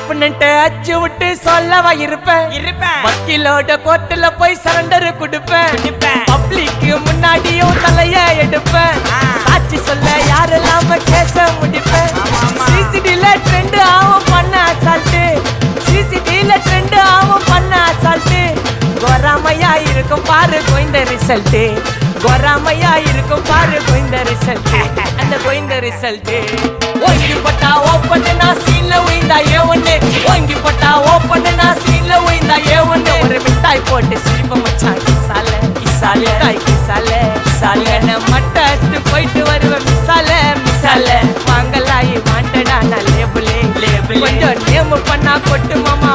அப்புன்னுட்டு அச்சு விட்டு சொல்லவா இருப்பேன் வக்கீலோட கோர்ட்டுல போய் சரண்டர் கொடுப்பேன் பப்ளிக்கு முன்னாடியும் தலைய எடுப்பேன் சாட்சி சொல்ல யாரெல்லாம கேச முடிப்பேன் சிசிடில ட்ரெண்ட் ஆகும் பண்ண அசால்ட்டு சிசிடில ட்ரெண்ட் ஆகும் பண்ண அசால்ட்டு கோராமையா இருக்கும் பாரு கோய்ந்த ரிசல்ட் கோராமையா இருக்கும் பாரு கோய்ந்த ரிசல்ட் அந்த கோய்ந்த ரிசல்ட் ஓங்கி பட்டா ஓப்பன் நான் சீன்ல உயிந்தா ஒண்ணு ஓங்கி பட்டா ஓப்பன் நான் சீன்ல உயிந்தா ஒண்ணு ஒரு மிட்டாய் போட்டு சிரிப்ப மச்சான் கிசால கிசால காய் கிசால கிசால மட்டத்து போயிட்டு வருவேன் மிசால மிசால வாங்கலாயி வாண்டடா நான் லேபிளே லேபிள் கொஞ்சம் நேம் பண்ணா கொட்டு மாமா